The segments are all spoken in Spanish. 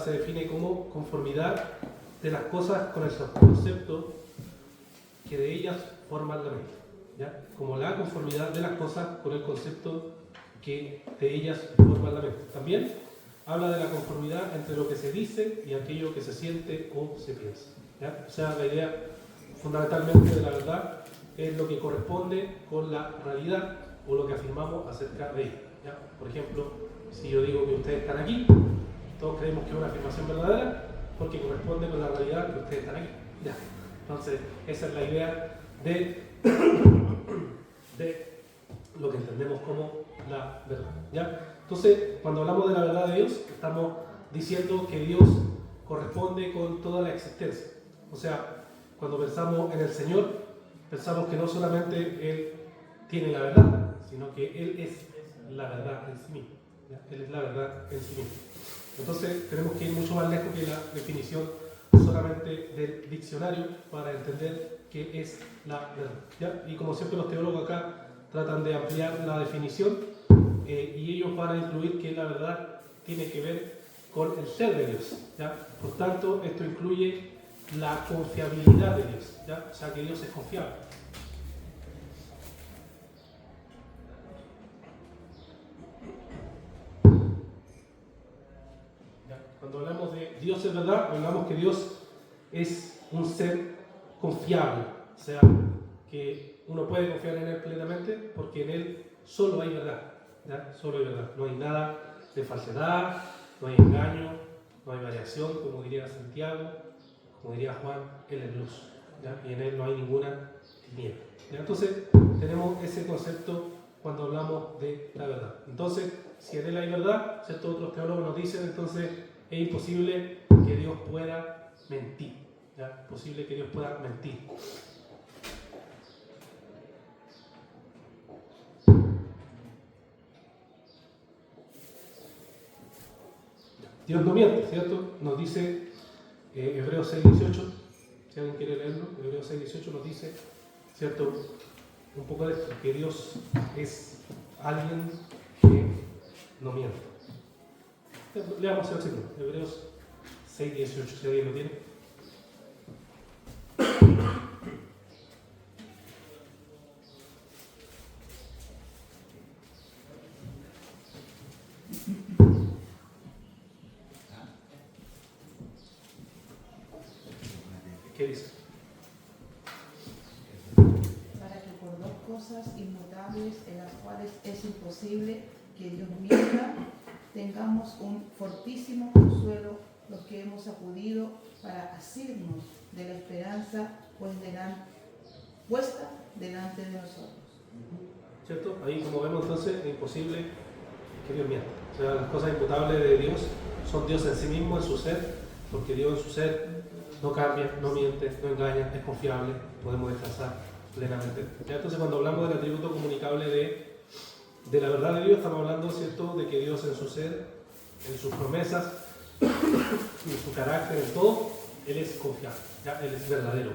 se define como conformidad de las cosas con el concepto que de ellas forman la mente, ¿ya? Como la conformidad de las cosas con el concepto que de ellas forman la mente. También habla de la conformidad entre lo que se dice y aquello que se siente o se piensa, ¿ya? O sea, la idea fundamentalmente de la verdad es lo que corresponde con la realidad o lo que afirmamos acerca de ella, ¿ya? Por ejemplo, si yo digo que ustedes están aquí, todos creemos que es una afirmación verdadera porque corresponde con la realidad que ustedes están aquí, ¿ya? Entonces, esa es la idea de lo que entendemos como la verdad, ¿ya? Entonces, cuando hablamos de la verdad de Dios, estamos diciendo que Dios corresponde con toda la existencia. O sea, cuando pensamos en el Señor, pensamos que no solamente Él tiene la verdad, sino que Él es la verdad en sí mismo, ¿ya? Él es la verdad en sí mismo. Entonces, tenemos que ir mucho más lejos que la definición solamente del diccionario para entender qué es la verdad, ¿ya? Y como siempre los teólogos acá tratan de ampliar la definición y ellos van a incluir que la verdad tiene que ver con el ser de Dios, ¿ya? Por tanto, esto incluye la confiabilidad de Dios, ¿ya? O sea, que Dios es confiable. ¿Ya? Cuando hablamos de Dios es verdad, hablamos que Dios es un ser confiable, o sea, que uno puede confiar en Él plenamente porque en Él solo hay verdad, ¿ya? Solo hay verdad, no hay nada de falsedad, no hay engaño, no hay variación, como diría Santiago, como diría Juan, Él es luz, ¿ya? Y en Él no hay ninguna tiniebla, ¿ya? Entonces tenemos ese concepto cuando hablamos de la verdad. Entonces, si en Él hay verdad, ¿cierto? Otros teólogos nos dicen, entonces es imposible que Dios pueda mentir, ¿ya? Es posible que Dios pueda mentir. Dios no miente, ¿cierto? Nos dice Hebreos 6:18, si alguien quiere leerlo, Hebreos 6:18 nos dice, ¿cierto? Un poco de esto, que Dios es alguien que no miente. Leamos el versículo, Hebreos 6:18, si alguien lo tiene. ¿Qué dice? Para que por dos cosas inmutables en las cuales es imposible que Dios mienta, tengamos un fortísimo consuelo los que hemos acudido para asirnos de la esperanza puesta delante de nosotros. ¿Cierto? Ahí, como vemos, entonces es imposible que Dios mienta. O sea, las cosas imputables de Dios son Dios en sí mismo, en su ser, porque Dios en su ser no cambia, no miente, no engaña, es confiable, podemos descansar plenamente. ¿Ya? Entonces, cuando hablamos del atributo comunicable de la verdad de Dios, estamos hablando, ¿cierto?, de que Dios en su ser, en sus promesas, en su carácter, en todo, Él es confiable, ¿ya? Él es verdadero.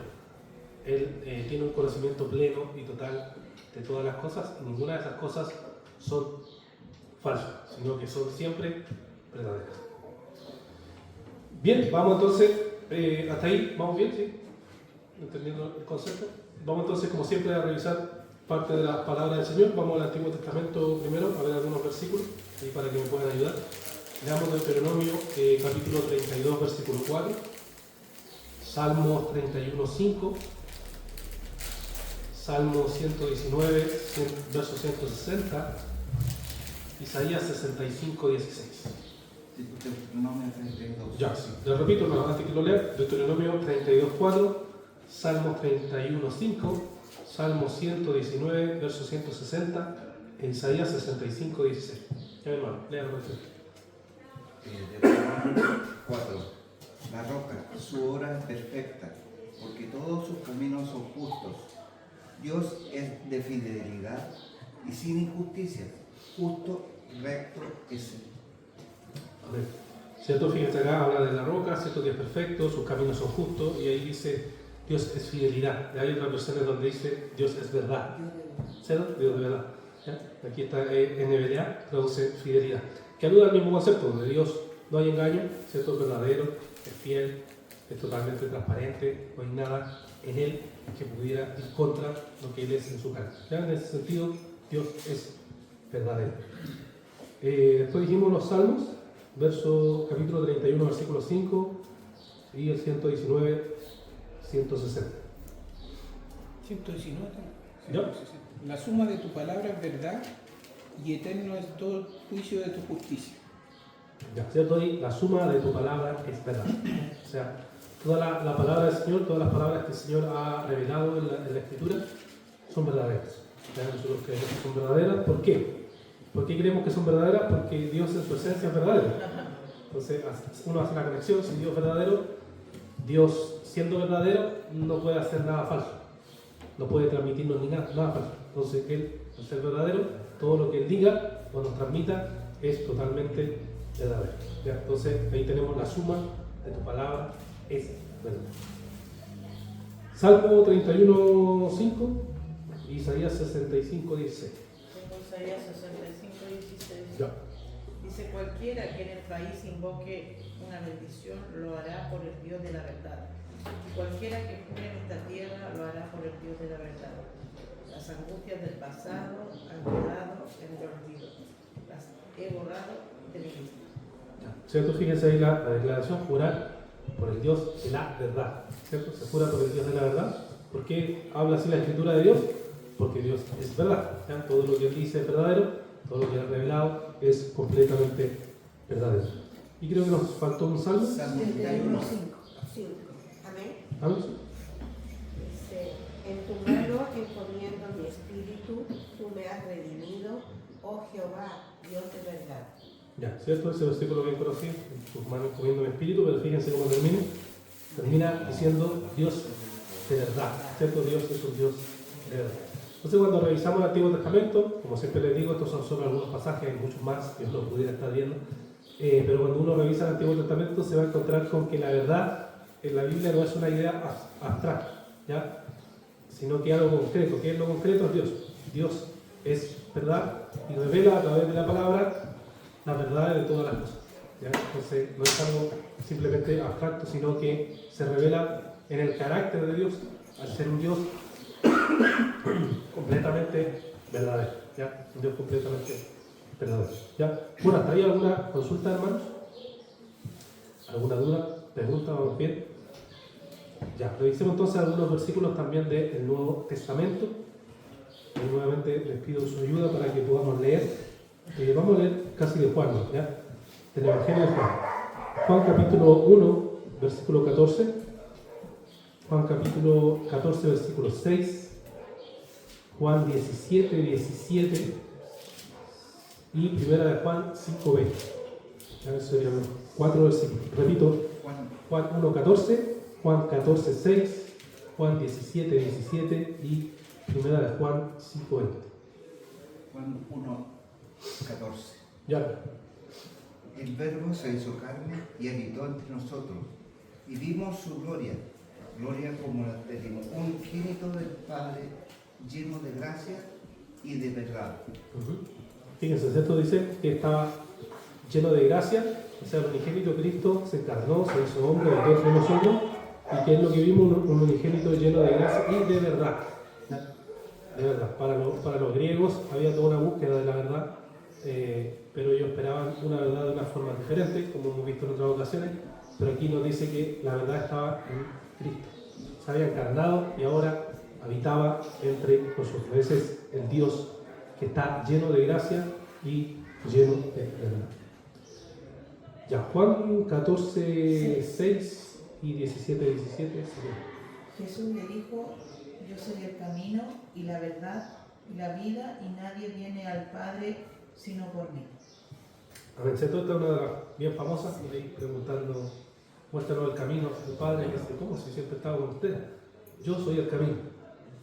Él tiene un conocimiento pleno y total de todas las cosas, y ninguna de esas cosas son falsas, sino que son siempre verdaderas. Bien, vamos entonces, hasta ahí, ¿vamos bien? ¿Sí? ¿Entendiendo el concepto? Vamos entonces, como siempre, a revisar parte de las palabras del Señor. Vamos al Antiguo Testamento primero, a ver algunos versículos, ahí para que me puedan ayudar. Leamos Deuteronomio, capítulo 32, versículo 4, Salmos 31, 5, Salmo 119, verso 160, Isaías 65, 16. Deuteronomio 32. Ya, sí. Les repito, hermano, antes que lo lea, Deuteronomio 32, 4, Salmo 31, 5, Salmo 119, verso 160, e Isaías 65, 16. Ya, hermano, léalo. Deuteronomio 4. La roca, su obra es perfecta, porque todos sus caminos son justos. Dios es de fidelidad y sin injusticia. Justo, recto es Él. Amén. ¿Cierto? Fíjense acá, habla de la roca, ¿cierto? Que es perfecto, sus caminos son justos, y ahí dice Dios es fidelidad. Y hay otras versiones donde dice Dios es verdad. ¿Cierto? Dios de verdad. ¿Ya? Aquí está NBLA, traduce fidelidad. Que alude al mismo concepto, donde Dios no hay engaño, ¿cierto? Es verdadero, es fiel, es totalmente transparente, no hay nada en él que pudiera ir contra lo que él es en su carácter. ¿Ya? En ese sentido, Dios es verdadero. Después dijimos los salmos, capítulo 31, versículo 5 y el 119, 160. 119. ¿Ya? La suma de tu palabra es verdad y eterno es todo el juicio de tu justicia. Ya, ¿cierto? Y la suma de tu palabra es verdad. O sea, toda la palabra del Señor, todas las palabras que el Señor ha revelado en la Escritura son verdaderas. ¿Ya? Nosotros creemos que son verdaderas. ¿Por qué? ¿Por qué creemos que son verdaderas? Porque Dios en su esencia es verdadero. Entonces uno hace la conexión, si Dios es verdadero, Dios siendo verdadero no puede hacer nada falso. No puede transmitirnos ni nada falso. Entonces Él, al ser verdadero, todo lo que Él diga o nos transmita es totalmente verdadero. ¿Ya? Entonces ahí tenemos la suma de tu palabra es verdad. Salmo 31:5 y Isaías 65:16. Tengo Isaías 65:16. Ya. Dice: cualquiera que en el país invoque una bendición lo hará por el Dios de la verdad. Y cualquiera que jure en esta tierra lo hará por el Dios de la verdad. Las angustias del pasado han quedado en el olvido. Las he borrado de mi vista. ¿Cierto? Fíjense ahí la declaración: jurar por el Dios de la verdad. ¿Cierto? Se jura por el Dios de la verdad. ¿Por qué habla así la Escritura de Dios? Porque Dios es verdad. ¿Ya? Todo lo que Él dice es verdadero, todo lo que Él ha revelado es completamente verdadero. Y creo que nos faltó un salmo. Salmo 31:5. 5. Amén. ¿Vamos? Dice, en tu mano encomiendo mi espíritu, tú me has redimido, oh Jehová, Dios de verdad. Ya, ¿cierto? Ese versículo bien conocido, en tus manos encomiendo mi espíritu, pero fíjense cómo termina. Termina diciendo Dios de verdad, ¿cierto? Dios es un Dios de verdad. Entonces cuando revisamos el Antiguo Testamento, como siempre les digo, estos son solo algunos pasajes, hay muchos más que uno pudiera estar viendo, pero cuando uno revisa el Antiguo Testamento se va a encontrar con que la verdad en la Biblia no es una idea abstracta, ¿ya? Sino que algo concreto. ¿Qué es lo concreto? Es Dios. Dios es verdad y revela a través de la palabra la verdad de todas las cosas, ¿ya? Entonces no es algo simplemente abstracto, sino que se revela en el carácter de Dios, al ser un Dios completamente verdadero, ¿ya? Un Dios completamente verdadero, ¿ya? Bueno, ¿hasta ahí alguna consulta, hermanos? ¿Alguna duda? ¿Pregunta? ¿Vamos bien? Ya, revisemos entonces algunos versículos también del Nuevo Testamento. Y nuevamente les pido su ayuda para que podamos leer. Vamos a leer casi de Juan, ¿ya? Del Evangelio de Juan. Juan capítulo 1, versículo 14. Juan capítulo 14, versículo 6. Juan 17, 17. Y primera de Juan 5:20. Eso serían los 4 versículos. Repito, Juan 1, 14. Juan 14, 6. Juan 17, 17. Y primera de Juan 5:20. Juan 1, 14. Ya. El Verbo se hizo carne y habitó entre nosotros, y vimos su gloria, gloria como la del unigénito del Padre, lleno de gracia y de verdad. Fíjense, esto dice que estaba lleno de gracia, o sea, el unigénito Cristo se encarnó, se hizo hombre, habitó entre nosotros, y que es lo que vimos, un unigénito lleno de gracia y de verdad. De verdad, para los griegos había toda una búsqueda de la verdad, pero ellos esperaban una verdad de una forma diferente, como hemos visto en otras ocasiones, pero aquí nos dice que la verdad estaba en Cristo. Se había encarnado y ahora habitaba entre nosotros. Ese es el Dios que está lleno de gracia y lleno de verdad. Ya, Juan 14, 6 y 17, 17. Jesús le dijo: yo soy el camino y la verdad y la vida, y nadie viene al Padre sino por mí. Amén. Esta es una de las bien famosas, y ahí preguntando, muéstranos el camino al Padre. Y dice, ¿cómo? Si siempre estaba con ustedes. Yo soy el camino,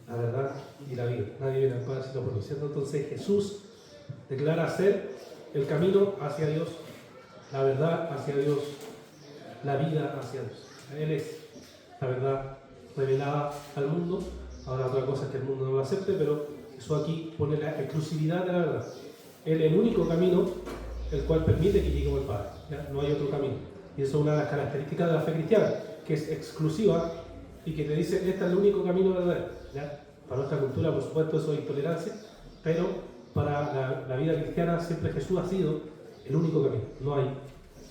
la verdad y la vida. Nadie viene al Padre sino por mí. ¿Cierto? Entonces Jesús declara ser el camino hacia Dios, la verdad hacia Dios, la vida hacia Dios. Él es la verdad revelada al mundo. Ahora otra cosa es que el mundo no lo acepte, pero eso aquí pone la exclusividad de la verdad. Él es el único camino el cual permite que lleguemos al Padre. ¿Ya? No hay otro camino. Y eso es una de las características de la fe cristiana, que es exclusiva y que te dice, este es el único camino verdadero. ¿Ya? Para nuestra cultura, por supuesto, eso es intolerancia, pero para la vida cristiana siempre Jesús ha sido el único camino. No hay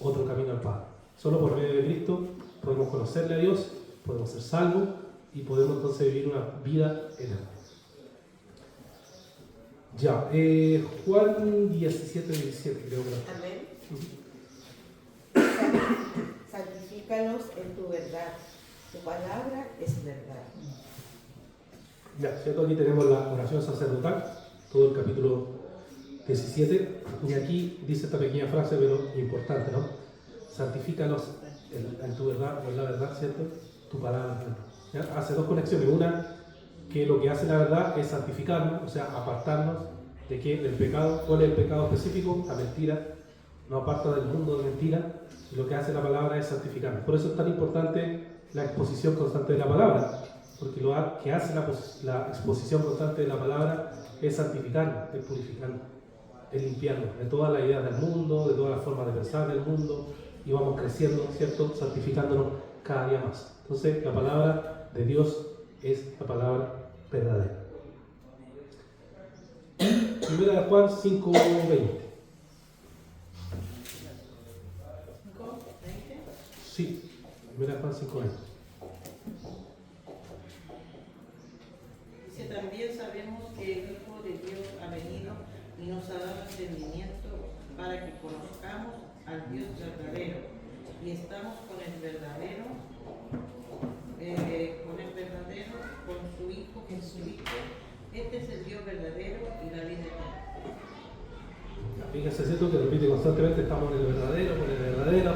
otro camino al Padre. Solo por medio de Cristo podemos conocerle a Dios, podemos ser salvos y podemos entonces vivir una vida eterna. Ya, Juan 17, 17 creo que era. Amén. Santifícalos en tu verdad. Tu palabra es verdad. Ya, ¿cierto? Aquí tenemos la oración sacerdotal, todo el capítulo 17, y aquí dice esta pequeña frase, pero importante, ¿no? Santifícalos en tu verdad o en la verdad, ¿cierto? Tu palabra es verdad. ¿Ya? Hace dos conexiones. Una, que lo que hace la verdad es santificarnos, o sea, apartarnos de qué, del pecado. ¿Cuál es el pecado específico? La mentira. Nos aparta del mundo de mentira, y lo que hace la palabra es santificarnos. Por eso es tan importante la exposición constante de la palabra, porque lo que hace la exposición constante de la palabra es santificarnos, es purificarnos, es limpiarnos de todas las ideas del mundo, de todas las formas de pensar del mundo, y vamos creciendo, ¿cierto? Santificándonos cada día más. Entonces, la palabra de Dios es la palabra verdadera. Primera de Juan 5:20. Sí, primera de Juan 5:20. Dice, también sabemos que el Hijo de Dios ha venido y nos ha dado entendimiento para que conozcamos al Dios verdadero. Y estamos con el verdadero, con su Hijo Jesucristo. Este es el Dios verdadero y la vida eterna. Fíjense, ¿cierto? Que repite constantemente, estamos en el verdadero, con el verdadero.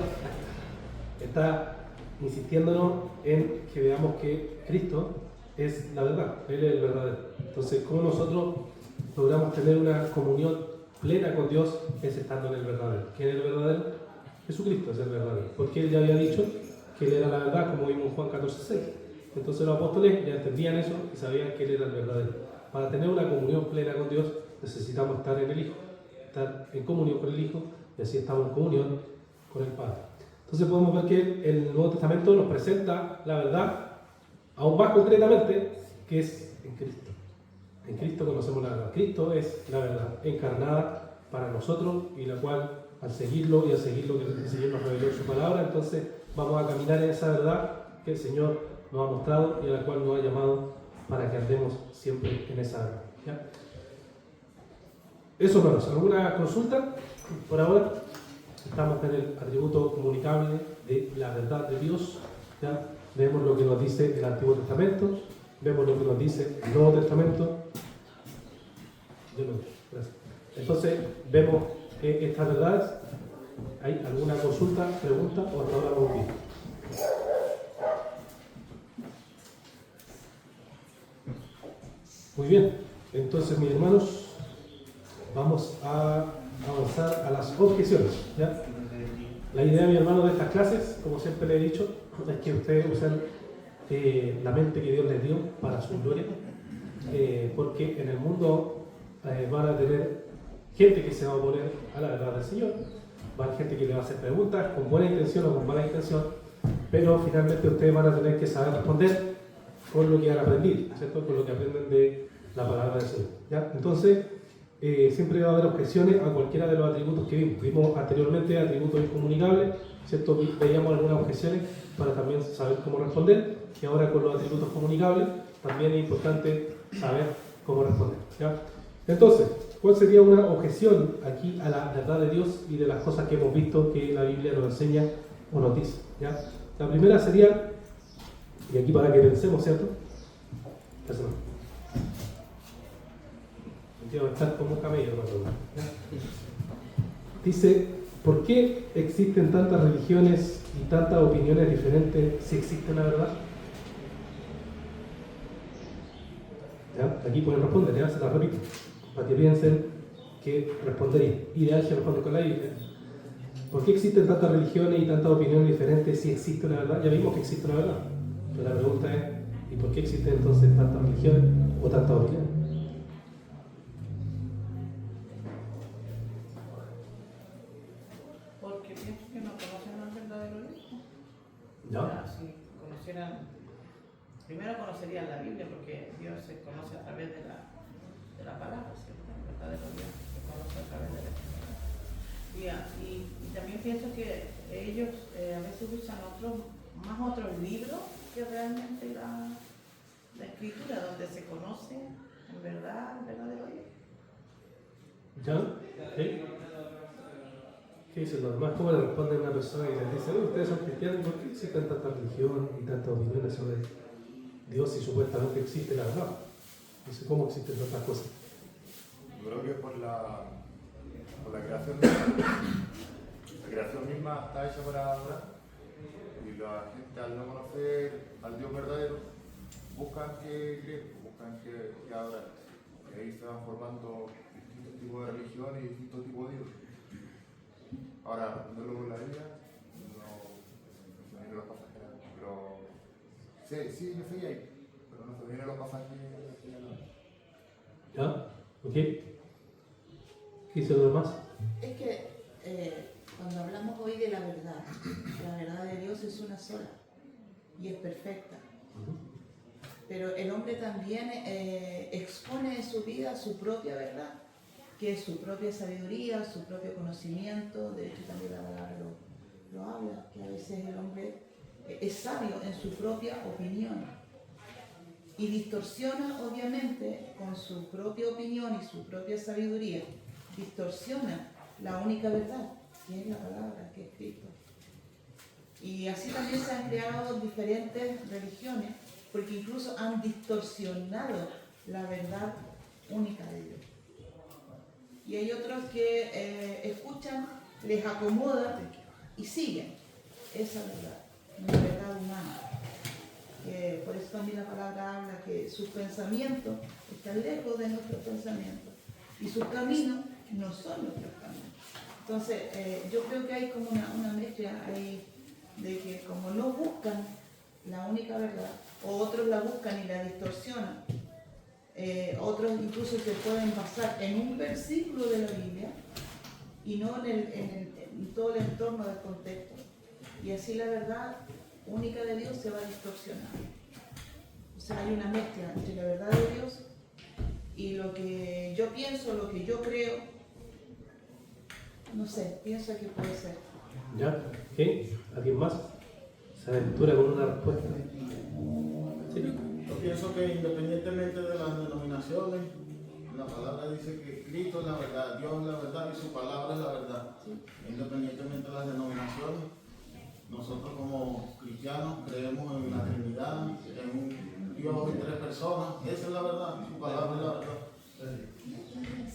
Está insistiéndonos en que veamos que Cristo es la verdad, Él es el verdadero. Entonces, ¿cómo nosotros logramos tener una comunión plena con Dios? Es estando en el verdadero. ¿Quién es el verdadero? Jesucristo es el verdadero. Porque Él ya había dicho que Él era la verdad, como vimos en Juan 14:6. Entonces los apóstoles ya entendían eso y sabían que Él era el verdadero. Para tener una comunión plena con Dios necesitamos estar en el Hijo, estar en comunión con el Hijo, y así estamos en comunión con el Padre. Entonces podemos ver que el Nuevo Testamento nos presenta la verdad aún más concretamente, que es en Cristo. En Cristo conocemos la verdad. Cristo es la verdad encarnada para nosotros, y la cual al seguirlo y al seguir lo que el Señor nos reveló en su palabra, entonces vamos a caminar en esa verdad que el Señor nos ha mostrado y a la cual nos ha llamado para que andemos siempre en esa verdad. ¿Ya? Eso, hermanos. ¿Alguna consulta por ahora? Estamos en el atributo comunicable de la verdad de Dios. ¿Ya? Vemos lo que nos dice el Antiguo Testamento, vemos lo que nos dice el Nuevo Testamento. Gracias. Entonces, vemos estas verdades. ¿Hay alguna consulta, pregunta o hasta ahora vamos bien? Muy bien. Entonces, mis hermanos, vamos a avanzar a las objeciones. ¿Ya? La idea, mi hermano, de estas clases, como siempre le he dicho, es que ustedes usen la mente que Dios les dio para su gloria, porque en el mundo van a tener gente que se va a oponer a la verdad del Señor, va a haber gente que le va a hacer preguntas con buena intención o con mala intención, pero finalmente ustedes van a tener que saber responder con lo que han aprendido, ¿cierto? Con lo que aprenden de la palabra del Señor. ¿Ya? Entonces, siempre va a haber objeciones a cualquiera de los atributos que vimos. Vimos anteriormente atributos incomunicables, ¿cierto? Veíamos algunas objeciones para también saber cómo responder, y ahora con los atributos comunicables también es importante saber cómo responder. ¿Ya? Entonces, ¿cuál sería una objeción aquí a la verdad de Dios y de las cosas que hemos visto que la Biblia nos enseña o nos dice? ¿Ya? La primera sería, y aquí para que pensemos, ¿cierto? Eso no. Quiero estar como un camello, ¿ya? Dice, ¿por qué existen tantas religiones y tantas opiniones diferentes si existe una verdad? ¿Ya? Aquí pueden responder, ya se las repito, para que piensen que responderían. Ideal que responden con la Biblia. ¿Por qué existen tantas religiones y tantas opiniones diferentes si existe una verdad? Ya vimos que existe una verdad. Pero la pregunta es, ¿y por qué existen entonces tantas religiones o tantas opiniones? conocieran, primero conocerían la Biblia, porque Dios se conoce a través de la palabra, ¿cierto? El verdadero Dios se conoce a través de la palabra. Y también pienso que ellos a veces usan más otros libros que realmente la escritura, donde se conoce en verdad el verdadero Dios. ¿Ya? ¿Sí? ¿Qué dicen los demás? ¿Cómo le responde a una persona y les dice, ustedes son cristianos, ¿por qué existen tanta religión y tantas opiniones sobre Dios si supuestamente existe la verdad? Dice, ¿cómo existen tantas cosas? Yo creo que es por la creación misma. La creación misma está hecha para adorar. Y la gente, al no conocer al Dios verdadero, buscan que creer, buscan que adorar. Y ahí se van formando distintos tipos de religiones y distintos tipos de dioses. Ahora, aprenderlo con la Biblia, no se vienen los pasajes. Pero sí, yo fui ahí, pero no se vienen los pasajes. ¿Ya? ¿Ok? ¿Qué dicen los demás? Es que cuando hablamos hoy de la verdad de Dios es una sola y es perfecta. Pero el hombre también expone en su vida su propia verdad, que es su propia sabiduría, su propio conocimiento. De hecho, también la palabra lo habla, que a veces el hombre es sabio en su propia opinión y distorsiona, obviamente, con su propia opinión y su propia sabiduría, distorsiona la única verdad, que es la palabra, que es Cristo. Y así también se han creado diferentes religiones, porque incluso han distorsionado la verdad única de Dios. Y hay otros que escuchan, les acomoda y siguen esa verdad, una verdad humana. Por eso también la palabra habla que sus pensamientos están lejos de nuestros pensamientos y sus caminos no son nuestros caminos. Entonces, yo creo que hay como una mezcla ahí de que como no buscan la única verdad, o otros la buscan y la distorsionan, otros incluso se pueden basar en un versículo de la Biblia y no en todo el entorno del contexto. Y así la verdad única de Dios se va distorsionando. O sea, hay una mezcla entre la verdad de Dios y lo que yo pienso, lo que yo creo. No sé, pienso que puede ser. ¿Ya? ¿Qué? ¿Alguien más? Se aventura con una respuesta. ¿Sí? Yo pienso que independientemente de las denominaciones, la palabra dice que Cristo es la verdad, Dios es la verdad y su palabra es la verdad. Independientemente de las denominaciones, nosotros como cristianos creemos en la Trinidad, en un Dios y 3 personas. Esa es la verdad, su palabra es la verdad.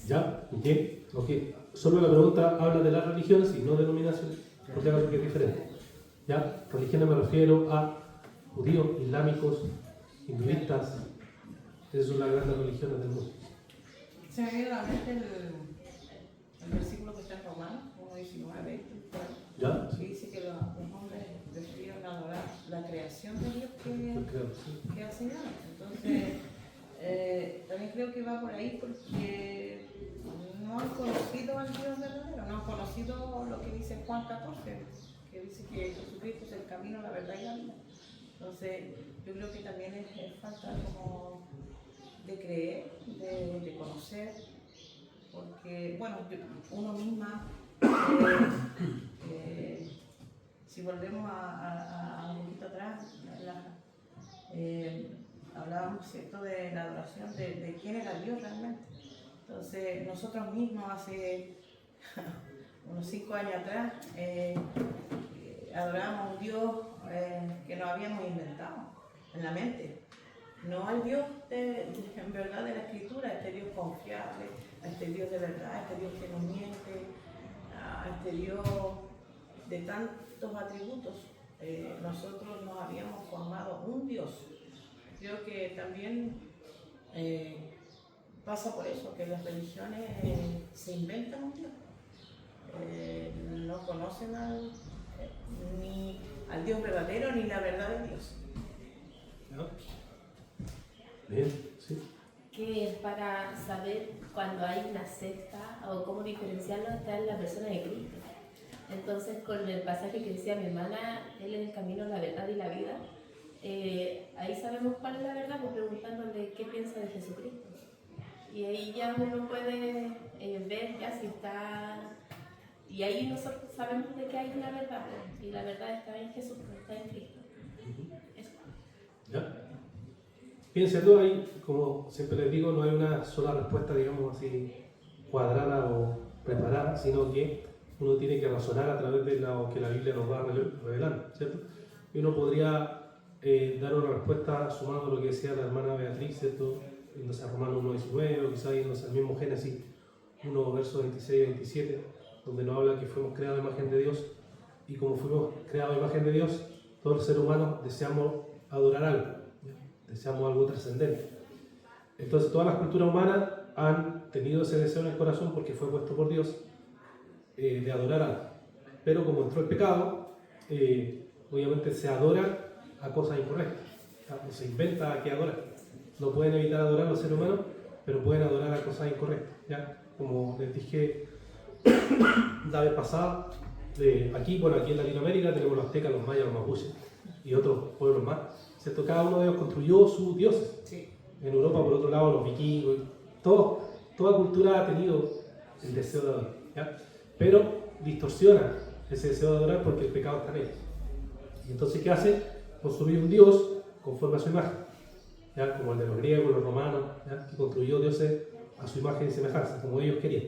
¿Ya? ¿Qué? Ok. Solo la pregunta habla de las religiones y no denominaciones, porque es algo que es diferente. ¿Ya? Religiones me refiero a judíos, islámicos, hinduistas. Esas son las grandes religiones del mundo. Se me viene a la mente el versículo que está en Romanos, 1:19, ¿Ya? que dice que los hombres decidieron adorar la creación de Dios Yo creo, sí. que al Señor. Entonces, también creo que va por ahí porque no han conocido al Dios verdadero, no han conocido lo que dice Juan 14, que dice que Jesucristo es el camino, la verdad y la vida. Entonces, yo creo que también es falta como de creer, de conocer, porque, bueno, uno misma, si volvemos a un poquito atrás, hablábamos, ¿cierto?, de la adoración, de quién era Dios realmente. Entonces, nosotros mismos hace unos 5 años atrás adorábamos a un Dios que nos habíamos inventado en la mente. No al Dios en verdad de la Escritura, a este Dios confiable, a este Dios de verdad, a este Dios que no miente, a este Dios de tantos atributos. Nosotros nos habíamos formado un Dios. Creo que también pasa por eso, que las religiones se inventan un Dios. No conocen ni al Dios verdadero ni la verdad de Dios. ¿Ya? Bien, sí. Que es para saber cuando hay una secta o cómo diferenciarlo está en la persona de Cristo. Entonces, con el pasaje que decía mi hermana, Él es el camino, la verdad y la vida, ahí sabemos cuál es la verdad, pues preguntándole qué piensa de Jesucristo. Y ahí ya uno puede ver ya si está... Y ahí nosotros sabemos de que hay una verdad, y la verdad está en Jesús, está en Cristo. Eso. ¿Ya? Piénsenlo ahí, como siempre les digo, no hay una sola respuesta, digamos así, cuadrada o preparada, sino que uno tiene que razonar a través de lo que la Biblia nos va revelando, ¿cierto? Y uno podría dar una respuesta sumando lo que decía la hermana Beatriz, ¿cierto? Yéndose a Romanos 1:19, o quizás yéndose al mismo Génesis 1, versos 26 y 27, donde nos habla que fuimos creados a imagen de Dios, y como fuimos creados a imagen de Dios, todos los seres humanos deseamos adorar algo, ¿ya? Deseamos algo trascendente. Entonces todas las culturas humanas han tenido ese deseo en el corazón porque fue puesto por Dios de adorar algo. Pero como entró el pecado, obviamente se adora a cosas incorrectas, o se inventa a qué adorar. No pueden evitar adorar a los seres humanos, pero pueden adorar a cosas incorrectas, ¿ya? Como les dije la vez pasada, aquí en Latinoamérica tenemos los aztecas, los mayas, los mapuches y otros pueblos más, ¿cierto? Cada uno de ellos construyó sus dioses. Sí. En Europa, por otro lado, los vikingos, toda cultura ha tenido el deseo de adorar, ¿ya? Pero distorsiona ese deseo de adorar porque el pecado está en ellos. Y entonces, ¿qué hace? Construir un dios conforme a su imagen, ¿ya? Como el de los griegos, los romanos, ¿ya? Que construyó dioses a su imagen y semejanza, como ellos querían.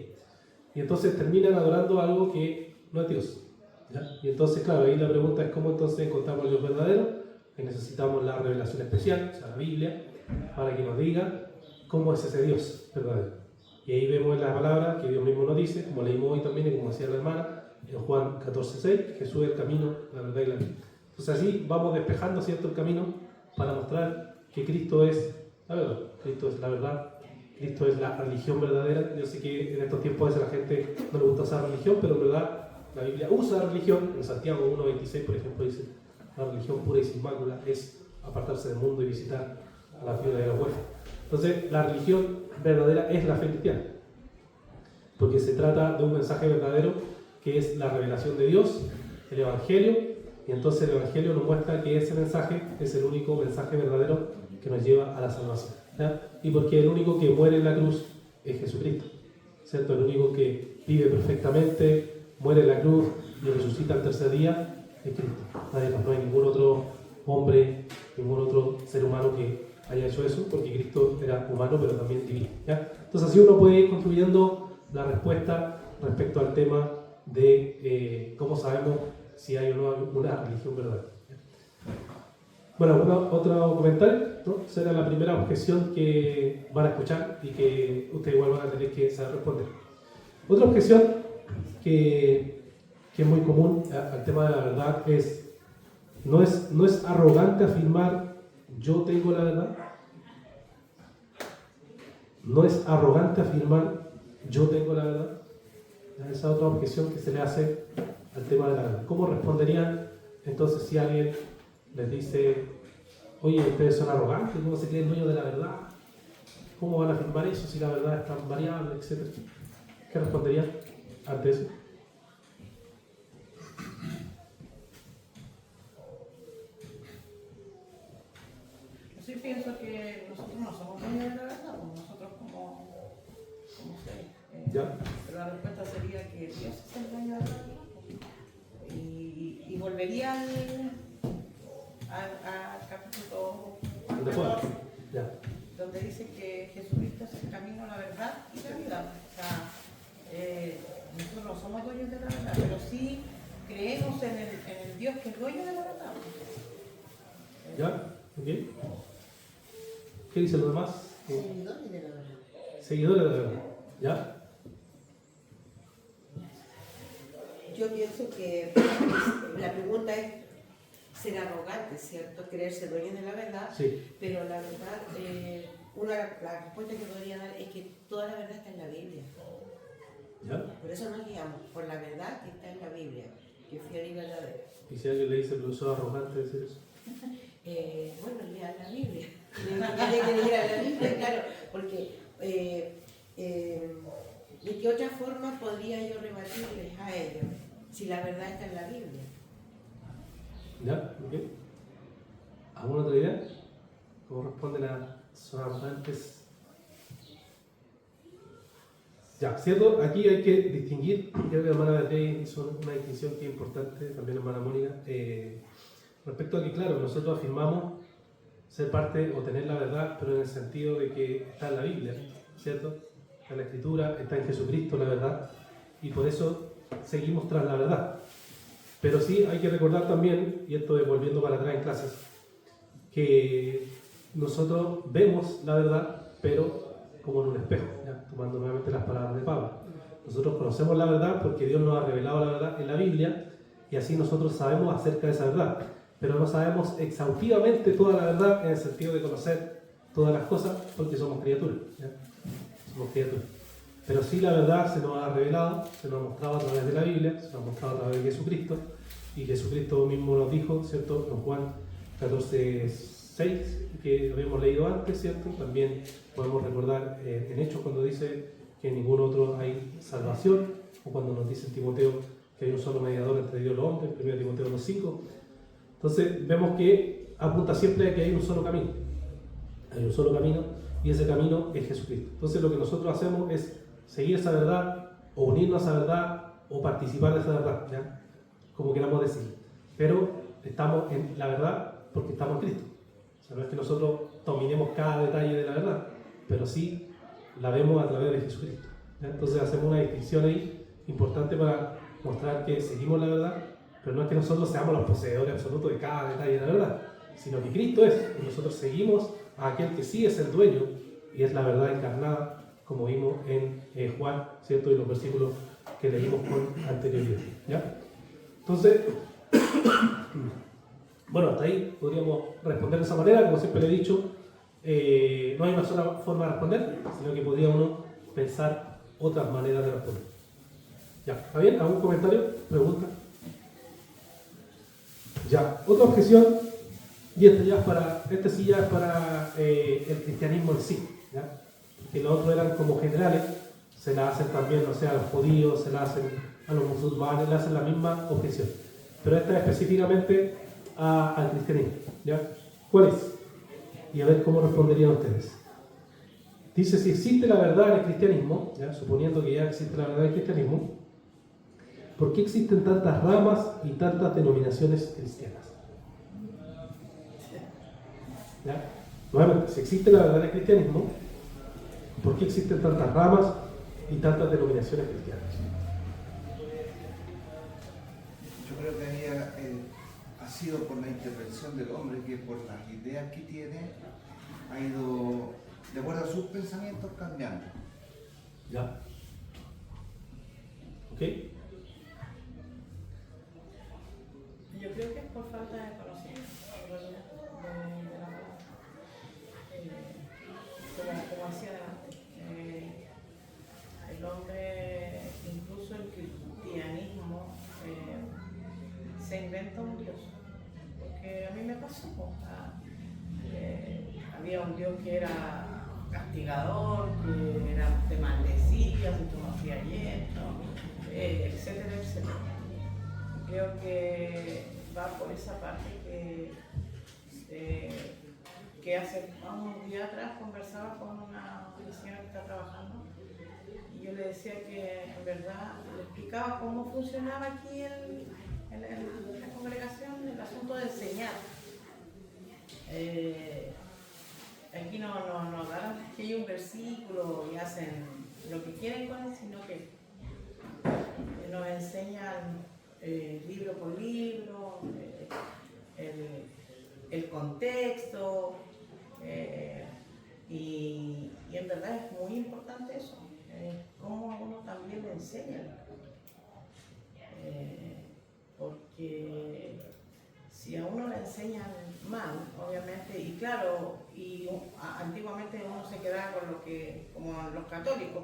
Y entonces terminan adorando algo que no es Dios, ¿ya? Y entonces, claro, ahí la pregunta es cómo entonces encontramos el Dios verdadero. Que necesitamos la revelación especial, o sea, la Biblia, para que nos diga cómo es ese Dios verdadero. Y ahí vemos en la palabra que Dios mismo nos dice, como leímos hoy también y como decía la hermana, en Juan 14:6, Jesús es el camino, la verdad y la vida. Entonces así vamos despejando, ¿cierto?, el camino para mostrar que Cristo es la verdad, Cristo es la verdad, Cristo es la religión verdadera. Yo sé que en estos tiempos a la gente no le gusta usar religión, pero en verdad la Biblia usa religión. En Santiago 1:26, por ejemplo, dice: la religión pura y sin mácula es apartarse del mundo y visitar a la viuda y a los huérfanos. Entonces, la religión verdadera es la fe cristiana, porque se trata de un mensaje verdadero que es la revelación de Dios, el Evangelio, y entonces el Evangelio nos muestra que ese mensaje es el único mensaje verdadero que nos lleva a la salvación, ¿ya? Y porque el único que muere en la cruz es Jesucristo, ¿cierto? El único que vive perfectamente, muere en la cruz y resucita al tercer día es Cristo. Nadie más, no hay ningún otro hombre, ningún otro ser humano que haya hecho eso, porque Cristo era humano pero también divino, ¿ya? Entonces así uno puede ir construyendo la respuesta respecto al tema de cómo sabemos si hay o no una religión verdadera. Bueno, otro comentario, ¿no? Será la primera objeción que van a escuchar y que ustedes igual van a tener que saber responder. Otra objeción que es muy común al tema de la verdad es no es arrogante afirmar yo tengo la verdad. No es arrogante afirmar yo tengo la verdad. Esa es otra objeción que se le hace al tema de la verdad. ¿Cómo responderían entonces si alguien les dice: oye, ustedes son arrogantes, ¿cómo se creen dueños de la verdad? ¿Cómo van a afirmar eso si la verdad es tan variable, etcétera? ¿Qué responderían ante eso? Yo sí pienso que nosotros no somos dueños de la verdad, pues nosotros como ustedes. ¿Ya? Pero la respuesta sería que Dios es el dueño de la verdad. Y volvería al capítulo 14, donde dice que Jesucristo es el camino, la verdad y la vida. O sea, nosotros no somos dueños de la verdad, pero sí creemos en el Dios que es dueño de la verdad. ¿Ya? ¿Okay? ¿Qué dicen los demás? Seguidores de la verdad. Seguidores de la verdad. ¿Ya? Yo pienso que la pregunta es ser arrogante, ¿cierto? Creerse dueño de la verdad, Sí. pero la verdad, la respuesta que podría dar es que toda la verdad está en la Biblia. ¿Ya? Por eso nos guiamos, por la verdad que está en la Biblia, que es fiel y verdadera. ¿Y si alguien le dice profesor arrogante decir eso? Bueno, lean la Biblia. Tiene que leer la Biblia, claro, porque ¿de qué otra forma podría yo rebatirles a ellos si la verdad está en la Biblia? ¿Ya? ¿Ok? ¿Alguna otra idea? ¿Cómo responden a sonantes? Ya, ¿cierto? Aquí hay que distinguir, creo que la hermana Beatriz hizo una distinción que es importante, también la hermana Mónica, respecto a que, claro, nosotros afirmamos ser parte o tener la verdad, pero en el sentido de que está en la Biblia, ¿cierto? Está en la Escritura, está en Jesucristo la verdad, y por eso seguimos tras la verdad. Pero sí hay que recordar también, y esto de volviendo para atrás en clases, que nosotros vemos la verdad, pero como en un espejo, ¿ya? Tomando nuevamente las palabras de Pablo. Nosotros conocemos la verdad porque Dios nos ha revelado la verdad en la Biblia, y así nosotros sabemos acerca de esa verdad, pero no sabemos exhaustivamente toda la verdad en el sentido de conocer todas las cosas porque somos criaturas, ¿ya? Somos criaturas. Pero sí la verdad se nos ha revelado, se nos ha mostrado a través de la Biblia, se nos ha mostrado a través de Jesucristo, y Jesucristo mismo nos dijo, ¿cierto? En Juan 14:6, que habíamos leído antes, ¿cierto? También podemos recordar en Hechos cuando dice que en ningún otro hay salvación, o cuando nos dice en Timoteo que hay un solo mediador entre Dios y los hombres, 1 Timoteo 2:5. Entonces vemos que apunta siempre a que hay un solo camino. Hay un solo camino y ese camino es Jesucristo. Entonces lo que nosotros hacemos es seguir esa verdad, o unirnos a esa verdad, o participar de esa verdad, ¿ya? Como queramos decir. Pero estamos en la verdad porque estamos en Cristo. O sea, no es que nosotros dominemos cada detalle de la verdad, pero sí la vemos a través de Jesucristo, ¿ya? Entonces hacemos una distinción ahí importante para mostrar que seguimos la verdad, pero no es que nosotros seamos los poseedores absolutos de cada detalle de la verdad, sino que Cristo es, y nosotros seguimos a aquel que sí es el dueño y es la verdad encarnada, como vimos en Juan, ¿cierto? Y los versículos que leímos con anterioridad, ¿ya? Entonces, bueno, hasta ahí podríamos responder de esa manera. Como siempre le he dicho, no hay una sola forma de responder, sino que podría uno pensar otras maneras de responder. ¿Ya? ¿Está bien? ¿Algún comentario? ¿Pregunta? Ya, otra objeción, y esta sí ya es para el cristianismo en sí, ¿ya? Que los otros eran como generales, se la hacen también, o sea, a los judíos, se la hacen a los musulmanes, le hacen la misma objeción. Pero esta es específicamente al cristianismo, ¿ya? ¿Cuál es? Y a ver cómo responderían ustedes. Dice, si existe la verdad en el cristianismo, ¿ya? Suponiendo que ya existe la verdad en el cristianismo, ¿por qué existen tantas ramas y tantas denominaciones cristianas? ¿Ya? Nuevamente, si existe la verdad en el cristianismo, ¿por qué existen tantas ramas y tantas denominaciones cristianas? Yo creo que ahí ha sido por la intervención del hombre que por las ideas que tiene ha ido, de acuerdo a sus pensamientos, cambiando. ¿Ya? ¿Ok? Yo creo que es por falta de conocimiento de la palabra. Como decía antes, el hombre, incluso el cristianismo, se inventa un Dios. Porque a mí me pasó, había un Dios que era castigador, que era, te maldecía, si tú no hacías esto, etcétera, etcétera. Creo que va por esa parte que hace unos días atrás conversaba con una señora que está trabajando y yo le decía que en verdad le explicaba cómo funcionaba aquí en la congregación el asunto de enseñar. Aquí no dan que hay un versículo y hacen lo que quieren con él, sino que nos enseñan libro por libro, el contexto, y en verdad es muy importante eso, cómo a uno también le enseñan, porque si a uno le enseñan mal, obviamente, y claro, antiguamente uno se quedaba con lo que, como los católicos,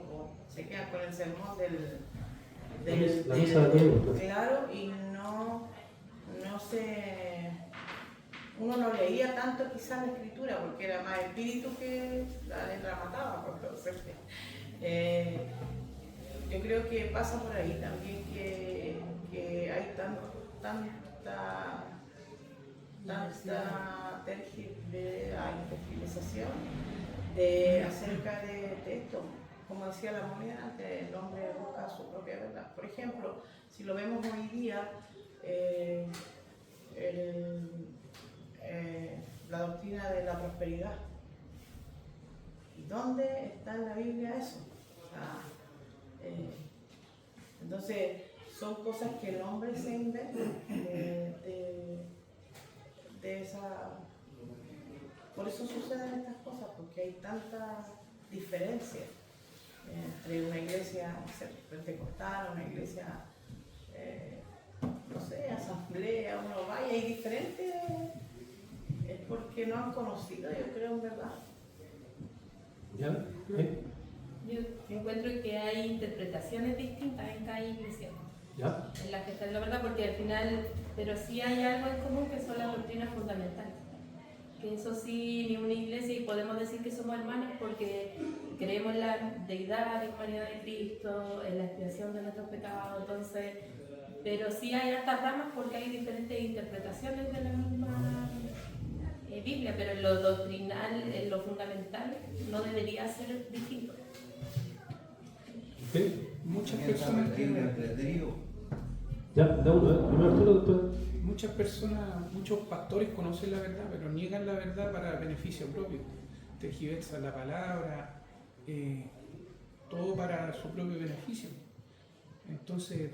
se quedan con el sermón claro, y uno no leía tanto quizás la escritura porque era más espíritu que la letra mataba, entonces yo creo que pasa por ahí también que hay tanta tanta tergiversación acerca de esto. Como decía la moneda antes, el hombre busca su propia verdad. Por ejemplo, si lo vemos hoy día, la doctrina de la prosperidad. ¿Y dónde está en la Biblia eso? Entonces, son cosas que el hombre se inventa de esa... Por eso suceden estas cosas, porque hay tanta diferencia entre una iglesia pentecostal, una iglesia, no sé, asamblea, uno vaya, hay diferentes, es porque no han conocido, yo creo, en verdad. ¿Ya? Yo encuentro que hay interpretaciones distintas en cada iglesia, ¿Ya? en las que está la verdad, porque al final, pero sí hay algo en común que son las doctrinas fundamentales. Que eso sí, ni una iglesia, y podemos decir que somos hermanos porque creemos en la deidad, en la humanidad de Cristo, en la expiación de nuestros pecados, entonces, pero sí hay hartas ramas porque hay diferentes interpretaciones de la misma Biblia, pero en lo doctrinal, en lo fundamental, no debería ser distinto. ¿Sí? Muchas También está personas el libre tienen... albedrío. Ya, da uno, primero Arturo, después. Muchas personas, muchos pastores conocen la verdad, pero niegan la verdad para beneficio propio. Tergiversan la palabra, todo para su propio beneficio. Entonces,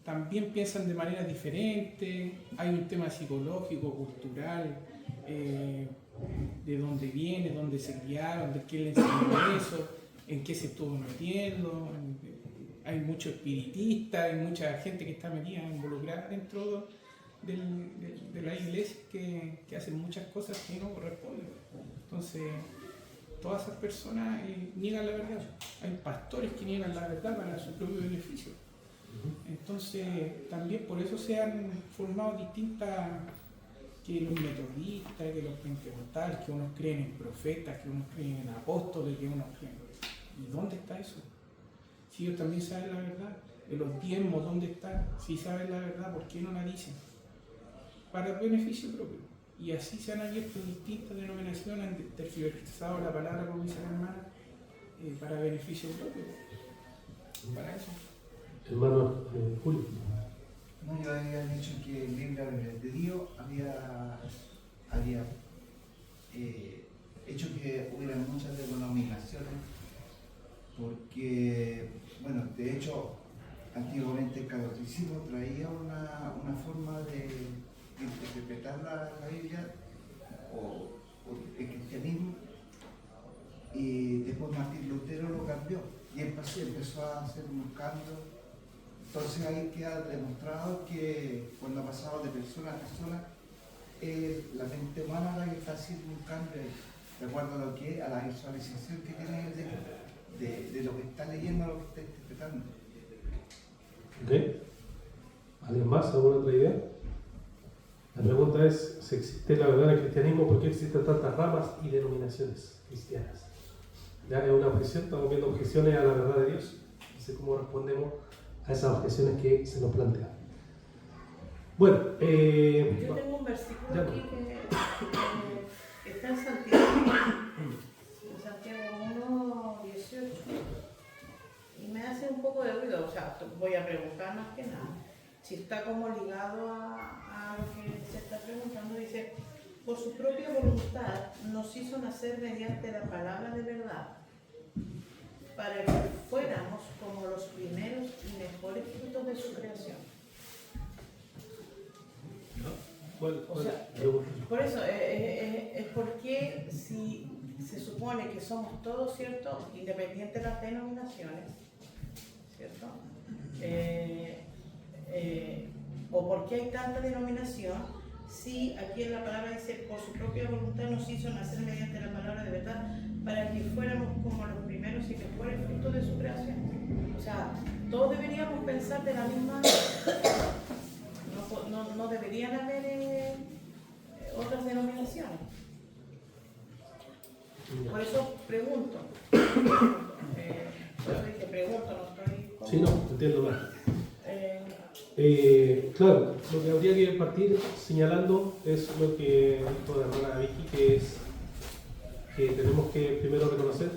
también piensan de manera diferente, hay un tema psicológico, cultural, de dónde viene, dónde se criaron, de quién le enseñó eso, en qué se estuvo metiendo. Hay mucho espiritista, hay mucha gente que está metida, involucrada dentro de la iglesia que hacen muchas cosas que no corresponden. Entonces, todas esas personas niegan la verdad. Hay pastores que niegan la verdad para su propio beneficio. Entonces, también por eso se han formado distintas, que los metodistas, que los pentecostales, que unos creen en profetas, que unos creen en apóstoles, que unos creen... ¿Y dónde está eso? Si ellos también saben la verdad, de los diezmos, ¿dónde está? Si saben la verdad, ¿por qué no la dicen? Para el beneficio propio. Y así se han abierto distintas denominaciones, han tergiversado la palabra, como dice la hermana, para beneficio propio. Para eso. Hermano Julio. No, yo había dicho que el libre albedrío había hecho que hubiera muchas denominaciones, porque, bueno, de hecho, antiguamente el catolicismo traía una forma de interpretar la Biblia o el cristianismo, y después Martín Lutero lo cambió y empezó a hacer un cambio. Entonces ahí queda demostrado que cuando ha pasado de persona a persona, la mente humana la que está haciendo un cambio de acuerdo a lo que a la visualización que tiene de lo que está leyendo, lo que está interpretando. ¿Ok? ¿Alguien más? ¿Alguna otra idea? La pregunta es, si existe la verdad en el cristianismo, ¿por qué existen tantas ramas y denominaciones cristianas? Ya es una objeción, estamos viendo objeciones a la verdad de Dios. No sé cómo respondemos a esas objeciones que se nos plantean. Bueno, Yo tengo un versículo aquí que está en Santiago 1:18, y me hace un poco de ruido. O sea, voy a preguntar más que nada si está como ligado a lo que se está preguntando. Dice: por su propia voluntad nos hizo nacer mediante la palabra de verdad, para que fuéramos como los primeros y mejores frutos de su creación. O sea, por eso es porque si se supone que somos todos, ¿cierto?, independientes de las denominaciones, ¿cierto? O por qué hay tanta denominación, si aquí en la palabra dice: por su propia voluntad nos hizo nacer mediante la palabra de verdad, para que fuéramos como los primeros y mejores frutos de su creación. O sea, todos deberíamos pensar de la misma manera. No deberían haber otras denominaciones. Por eso pregunto. Por eso dije pregunto, no estoy... Sí, no, entiendo más. Claro, lo que habría que partir señalando es lo que dijo la hermana Vicky, que es que tenemos que primero reconocer,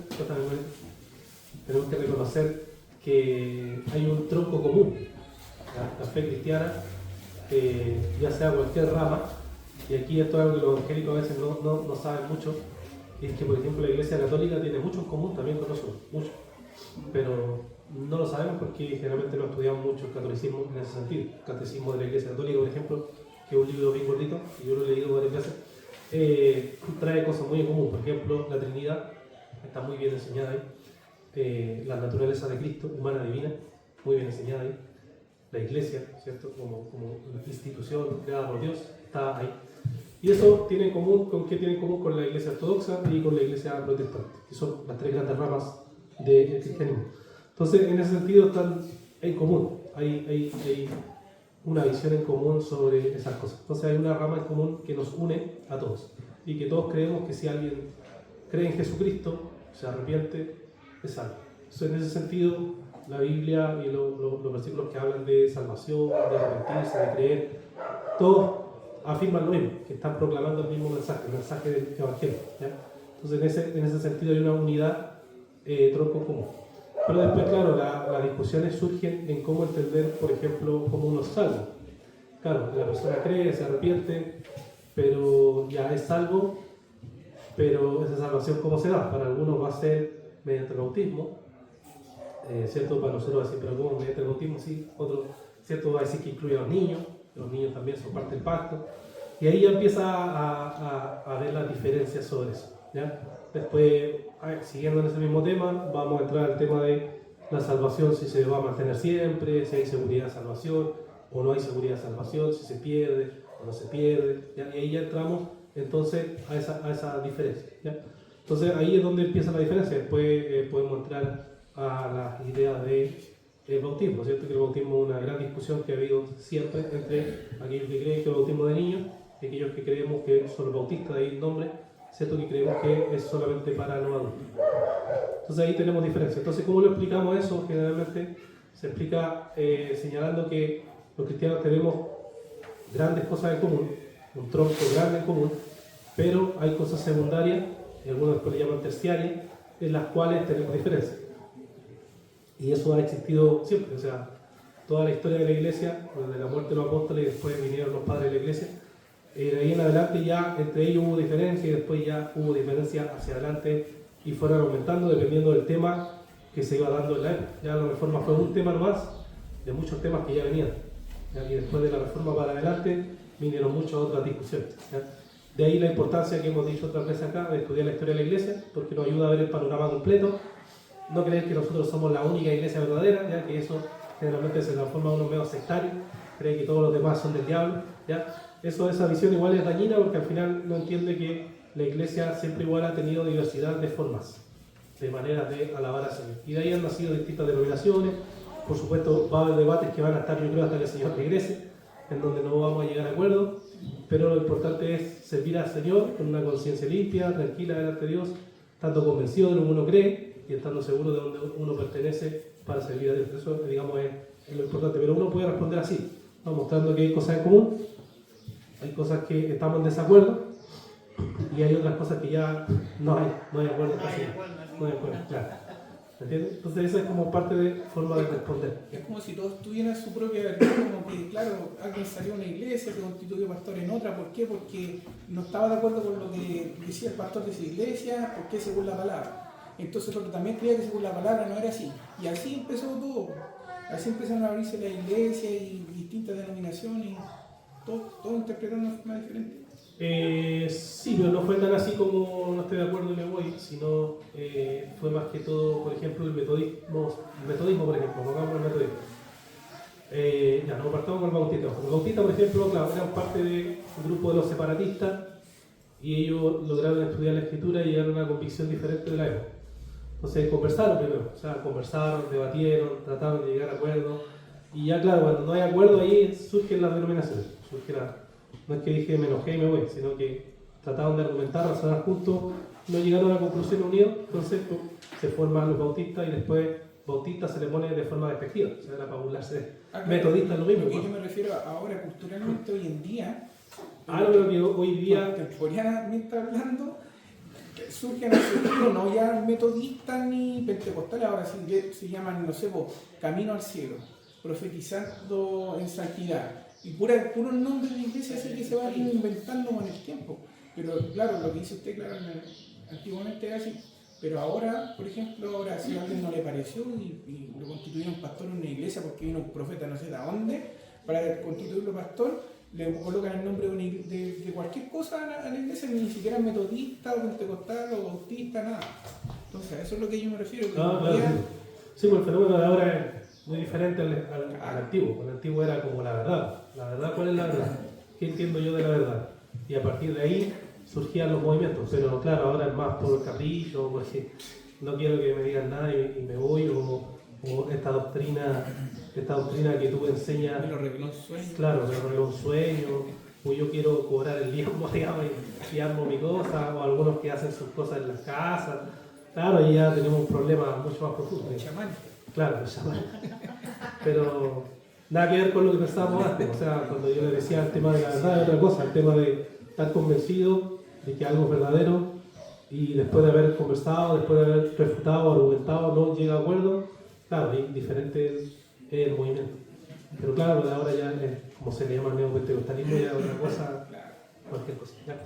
tenemos que reconocer que hay un tronco común, la fe cristiana, ya sea cualquier rama, y aquí esto es algo que los evangélicos a veces no saben mucho, y es que por ejemplo la Iglesia Católica tiene mucho en común también con nosotros, mucho, pero no lo sabemos porque generalmente no estudiamos mucho el catolicismo en ese sentido. El catecismo de la Iglesia Católica, por ejemplo, que es un libro bien gordito, y yo lo he leído varias veces, trae cosas muy en común. Por ejemplo, la Trinidad está muy bien enseñada ahí, la naturaleza de Cristo, humana, divina, muy bien enseñada ahí, la Iglesia, ¿cierto? Como institución creada por Dios, está ahí. Y eso tiene en común, ¿con qué tiene en común? Con la Iglesia ortodoxa y con la Iglesia protestante, que son las tres grandes ramas del cristianismo. Entonces, en ese sentido están en común, hay una visión en común sobre esas cosas. Entonces hay una rama en común que nos une a todos y que todos creemos que si alguien cree en Jesucristo, se arrepiente, es salvo. Entonces, en ese sentido, la Biblia y los versículos que hablan de salvación, de arrepentirse, de creer, todos afirman lo mismo, que están proclamando el mismo mensaje, el mensaje del Evangelio, ¿ya? Entonces, en ese sentido hay una unidad, tronco común. Pero después, claro, las discusiones surgen en cómo entender, por ejemplo, cómo uno es salvo. Claro, la persona cree, se arrepiente, pero ya es salvo, pero esa salvación, ¿cómo se da? Para algunos va a ser mediante el bautismo, ¿cierto? Para nosotros va a decir, pero ¿cómo? Mediante el bautismo, sí. Otro, ¿cierto? Va a decir que incluye a los niños también son parte del pacto. Y ahí ya empieza a ver las diferencias sobre eso, ¿ya? Después, siguiendo en ese mismo tema, vamos a entrar al tema de la salvación, si se va a mantener siempre, si hay seguridad de salvación o no hay seguridad de salvación, si se pierde o no se pierde, ¿ya? Y ahí ya entramos entonces a esa diferencia, ¿ya? Entonces ahí es donde empieza la diferencia. Después podemos entrar a las ideas del bautismo, ¿cierto? Que el bautismo es una gran discusión que ha habido siempre entre aquellos que creen que el bautismo de niños y aquellos que creemos que son los bautistas, de ahí el nombre, ¿cierto? Que creemos que es solamente para los adultos. Entonces ahí tenemos diferencias. Entonces, ¿cómo lo explicamos eso? Generalmente se explica señalando que los cristianos tenemos grandes cosas en común, un tronco grande en común, pero hay cosas secundarias, y algunos después le llaman terciarias, en las cuales tenemos diferencias. Y eso ha existido siempre, o sea, toda la historia de la Iglesia, desde la muerte de los apóstoles y después vinieron los padres de la Iglesia, de ahí en adelante ya entre ellos hubo diferencia y después ya hubo diferencia hacia adelante y fueron aumentando dependiendo del tema que se iba dando en la época. Ya la reforma fue un tema nomás de muchos temas que ya venían, ¿ya? Y después de la reforma para adelante vinieron muchas otras discusiones, ¿ya? De ahí la importancia que hemos dicho otras veces acá de estudiar la historia de la Iglesia, porque nos ayuda a ver el panorama completo, no creer que nosotros somos la única Iglesia verdadera, ya que eso generalmente se transforma en unos medios sectarios, cree que todos los demás son del diablo, ¿ya? Esa visión igual es dañina porque al final no entiende que la Iglesia siempre igual ha tenido diversidad de formas, de maneras de alabar al Señor. Y de ahí han nacido distintas denominaciones. Por supuesto, va a haber debates que van a estar, yo creo, hasta que el Señor regrese, en donde no vamos a llegar a acuerdo, pero lo importante es servir al Señor con una conciencia limpia, tranquila delante de Dios, estando convencido de lo que uno cree y estando seguro de donde uno pertenece para servir a Dios. Eso, digamos, es lo importante. Pero uno puede responder así, ¿no? Mostrando que hay cosas en común, hay cosas que estamos en desacuerdo y hay otras cosas que ya no hay acuerdo. No hay acuerdo, claro. ¿Entiendes? Entonces esa es como parte de forma de responder. Es como si todos tuvieran su propia verdad, como que, claro, alguien salió a una iglesia, se constituyó pastor en otra. ¿Por qué? Porque no estaba de acuerdo con lo que decía el pastor de esa iglesia, porque según la palabra. Entonces, porque también creía que según la palabra no era así. Y así empezó todo. Así empezaron a abrirse la iglesia y distintas denominaciones, y todo interpretando de forma diferente. Sí, pero no fue tan así como no estoy de acuerdo y me voy, sino fue más que todo, por ejemplo, el metodismo, por ejemplo, pongamos el metodismo. Ya, nos partamos con el bautista. El bautista, por ejemplo, claro, eran parte del grupo de los separatistas y ellos lograron estudiar la escritura y llegaron a una convicción diferente de la época. Entonces conversaron primero, o sea, conversaron, debatieron, trataron de llegar a acuerdos y ya claro, cuando no hay acuerdo ahí surgen las denominaciones, no es que dije me enojé y me voy, sino que trataron de argumentar, razonar juntos, no llegaron a una conclusión unida, entonces se forman los bautistas y después bautista se le pone de forma despectiva, o sea, era para burlarse. Claro, Metodista es lo mismo. Lo que yo me refiero ahora culturalmente hoy en día, Algo que hoy día, contemporáneamente hablando, surgen así, no ya metodistas ni pentecostales, ahora sí que se llaman, no sé, Camino al Cielo, profetizando en santidad. Y puros nombres de iglesia así que se van inventando con el tiempo. Pero claro, lo que dice usted, claro, antiguamente era así. Pero ahora, por ejemplo, ahora si a alguien no le pareció y lo constituyeron pastor en una iglesia porque vino un profeta no sé de dónde, para constituirlo pastor, le colocan el nombre de cualquier cosa a la iglesia, ni siquiera metodista o pentecostal o bautista, nada. Entonces, eso es lo que yo me refiero. Que claro. Sí, pues el fenómeno de ahora es muy diferente al antiguo. El antiguo era como la verdad. La verdad, ¿cuál es la verdad? ¿Qué entiendo yo de la verdad? Y a partir de ahí surgían los movimientos, pero claro, ahora es más por capricho, porque no quiero que me digan nada y me voy, o esta doctrina que tú enseñas. Me lo reveló un sueño. Claro, me reveló un sueño, o yo quiero cobrar el diezmo, digamos, y armo mi cosa, o algunos que hacen sus cosas en las casas. Claro, ahí ya tenemos un problema mucho más profundo. El chamán. Claro, el chamán. Pero nada que ver con lo que pensábamos antes, o sea, cuando yo le decía el tema de la verdad, es otra cosa, el tema de estar convencido de que algo es verdadero y después de haber conversado, después de haber refutado, argumentado, no llega a acuerdo, claro, hay diferentes el movimiento. Pero claro, lo de ahora ya es como se le llama el neopentecostalismo, ya es otra cosa, cualquier cosa. ¿Ya?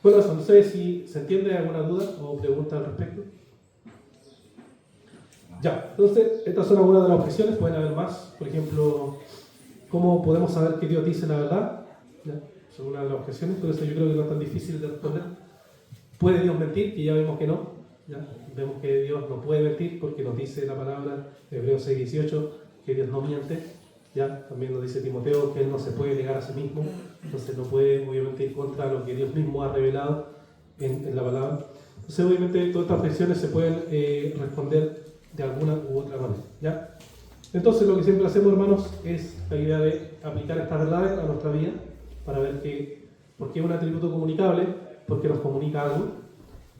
Bueno, eso, no sé si se entiende alguna duda o pregunta al respecto. Ya, entonces, estas son algunas de las objeciones, pueden haber más. Por ejemplo, ¿cómo podemos saber que Dios dice la verdad? ¿Ya? Son una de las objeciones, pero eso yo creo que no es tan difícil de responder. ¿Puede Dios mentir? Que ya vemos que no. ¿Ya? Vemos que Dios no puede mentir porque nos dice la palabra de Hebreos 6:18 que Dios no miente. ¿Ya? También nos dice Timoteo que Él no se puede negar a sí mismo, entonces no puede obviamente ir contra lo que Dios mismo ha revelado en la palabra. Entonces obviamente todas estas objeciones se pueden responder de alguna u otra manera. ¿Ya? Entonces lo que siempre hacemos, hermanos, es la idea de aplicar estas verdades a nuestra vida para ver por qué es un atributo comunicable, porque nos comunica algo,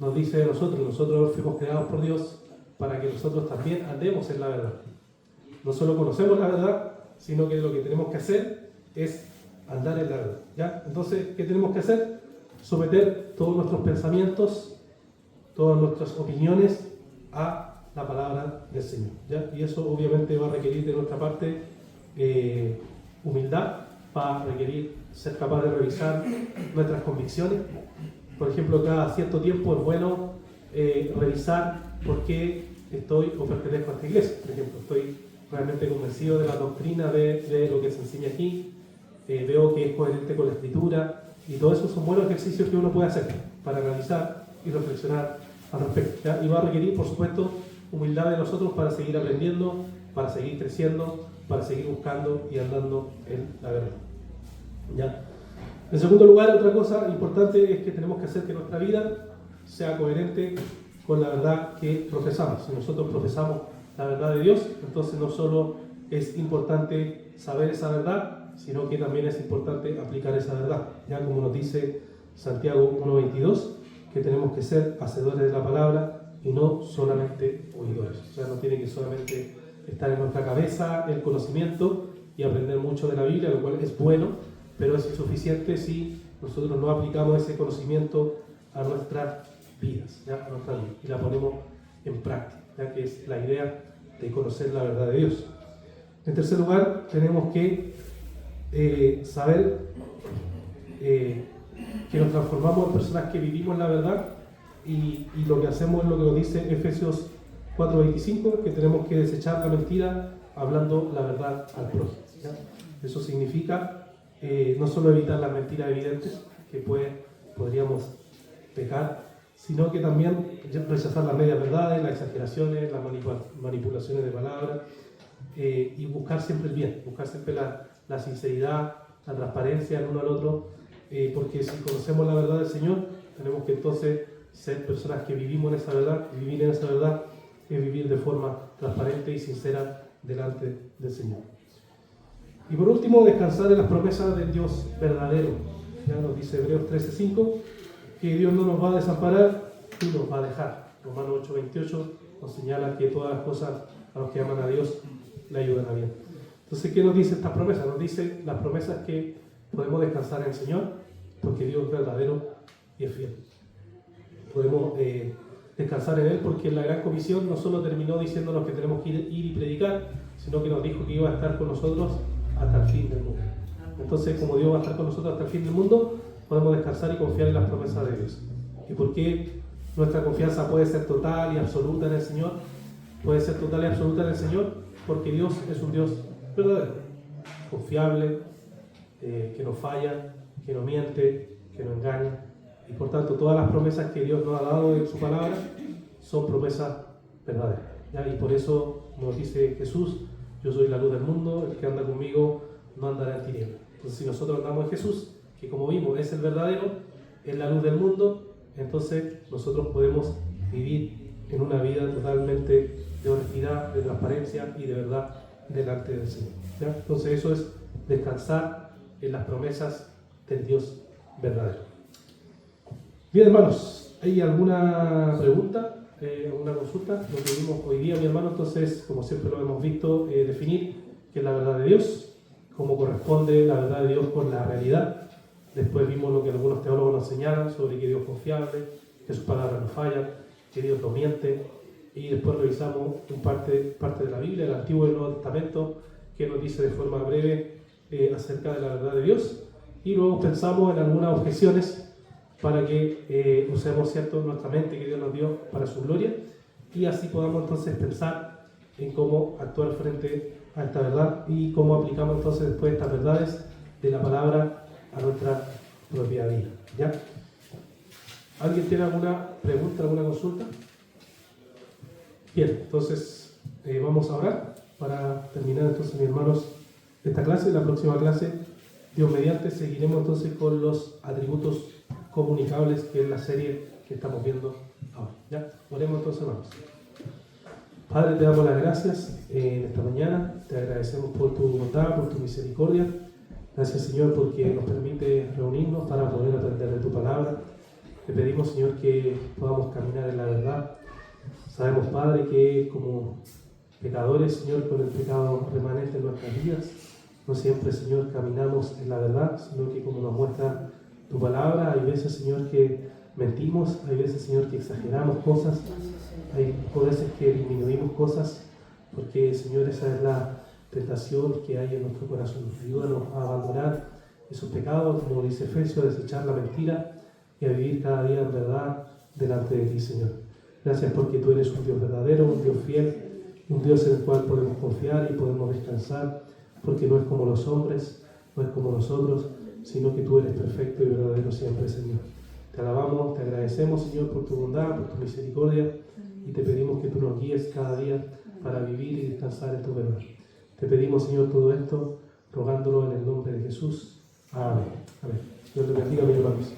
nos dice de nosotros fuimos creados por Dios para que nosotros también andemos en la verdad. No solo conocemos la verdad, sino que lo que tenemos que hacer es andar en la verdad. ¿Ya? Entonces, ¿qué tenemos que hacer? Someter todos nuestros pensamientos, todas nuestras opiniones a la palabra del Señor. ¿Ya? Y eso obviamente va a requerir de nuestra parte humildad, va a requerir ser capaz de revisar nuestras convicciones. Por ejemplo, cada cierto tiempo es bueno revisar por qué estoy o pertenezco a esta iglesia. Por ejemplo, estoy realmente convencido de la doctrina de lo que se enseña aquí, veo que es coherente con la Escritura, y todo eso son buenos ejercicios que uno puede hacer para analizar y reflexionar al respecto. ¿Ya? Y va a requerir, por supuesto, humildad de nosotros para seguir aprendiendo, para seguir creciendo, para seguir buscando y andando en la verdad. ¿Ya? En segundo lugar, otra cosa importante es que tenemos que hacer que nuestra vida sea coherente con la verdad que profesamos. Si nosotros profesamos la verdad de Dios, entonces no solo es importante saber esa verdad, sino que también es importante aplicar esa verdad. Ya como nos dice Santiago 1:22, que tenemos que ser hacedores de la palabra y no solamente oidores. O sea, no tiene que solamente estar en nuestra cabeza el conocimiento y aprender mucho de la Biblia, lo cual es bueno, pero es insuficiente si nosotros no aplicamos ese conocimiento a nuestras vidas, ¿ya? A nuestra vida, y la ponemos en práctica, ¿ya? Que es la idea de conocer la verdad de Dios. En tercer lugar, tenemos que saber que nos transformamos en personas que vivimos la verdad, y lo que hacemos es lo que nos dice Efesios 4:25, que tenemos que desechar la mentira hablando la verdad al prójimo. ¿Ya? Eso significa no solo evitar las mentiras evidentes que podríamos pecar, sino que también rechazar las medias verdades, las exageraciones, las manipulaciones de palabras, y buscar siempre el bien, buscar siempre la sinceridad, la transparencia el uno al otro, porque si conocemos la verdad del Señor, tenemos que entonces ser personas que vivimos en esa verdad, y vivir en esa verdad es vivir de forma transparente y sincera delante del Señor. Y por último, descansar en las promesas del Dios verdadero. Ya nos dice Hebreos 13:5, que Dios no nos va a desamparar y nos va a dejar. Romanos 8:28 nos señala que todas las cosas a los que aman a Dios le ayudan a bien. Entonces, ¿qué nos dice esta promesa? Nos dice las promesas que podemos descansar en el Señor, porque Dios es verdadero y es fiel. Podemos descansar en Él porque la gran comisión no solo terminó diciéndonos que tenemos que ir y predicar, sino que nos dijo que iba a estar con nosotros hasta el fin del mundo. Entonces, como Dios va a estar con nosotros hasta el fin del mundo, podemos descansar y confiar en las promesas de Dios. ¿Y por qué nuestra confianza puede ser total y absoluta en el Señor? Puede ser total y absoluta en el Señor porque Dios es un Dios verdadero, confiable, que no falla, que no miente, que no engaña. Y por tanto, todas las promesas que Dios nos ha dado en su palabra son promesas verdaderas, ¿ya? Y por eso nos dice Jesús: yo soy la luz del mundo, el que anda conmigo no andará en tinieblas. Entonces, si nosotros andamos en Jesús, que como vimos es el verdadero, es la luz del mundo, entonces nosotros podemos vivir en una vida totalmente de honestidad, de transparencia y de verdad delante del Señor, ¿ya? Entonces eso es descansar en las promesas del Dios verdadero. Bien, hermanos, ¿hay alguna pregunta, alguna consulta? Lo que vimos hoy día, mi hermano, entonces, como siempre lo hemos visto, definir qué es la verdad de Dios, cómo corresponde la verdad de Dios con la realidad. Después vimos lo que algunos teólogos nos señalan sobre que Dios es confiable, que sus palabras no fallan, que Dios no miente. Y después revisamos parte de la Biblia, el Antiguo y el Nuevo Testamento, que nos dice de forma breve acerca de la verdad de Dios. Y luego pensamos en algunas objeciones para que usemos, ¿cierto?, nuestra mente que Dios nos dio para su gloria, y así podamos entonces pensar en cómo actuar frente a esta verdad y cómo aplicamos entonces después estas verdades de la palabra a nuestra propia vida, ¿ya? ¿Alguien tiene alguna pregunta, alguna consulta? Bien, entonces vamos a orar para terminar entonces, mis hermanos, esta clase. La próxima clase, Dios mediante, seguiremos entonces con los atributos comunicables, que es la serie que estamos viendo ahora, ¿ya? Oremos entonces, hermanos. Padre, te damos las gracias en esta mañana, te agradecemos por tu bondad, por tu misericordia. Gracias, Señor, porque nos permite reunirnos para poder aprender de tu palabra. Te pedimos, Señor, que podamos caminar en la verdad. Sabemos, Padre, que como pecadores, Señor, con el pecado remanente en nuestras vidas, no siempre, Señor, caminamos en la verdad, sino que como nos muestra tu palabra, hay veces, Señor, que mentimos, hay veces, Señor, que exageramos cosas, hay veces que disminuimos cosas, porque, Señor, esa es la tentación que hay en nuestro corazón. Ayúdanos a abandonar esos pecados, como dice Efesios, a desechar la mentira y a vivir cada día en verdad delante de ti, Señor. Gracias porque tú eres un Dios verdadero, un Dios fiel, un Dios en el cual podemos confiar y podemos descansar, porque no es como los hombres, no es como nosotros, sino que tú eres perfecto y verdadero siempre, Señor. Te alabamos, te agradecemos, Señor, por tu bondad, por tu misericordia, y te pedimos que tú nos guíes cada día para vivir y descansar en tu verdad. Te pedimos, Señor, todo esto, rogándolo en el nombre de Jesús. Amén. Amén. Dios te bendiga, mis hermanos.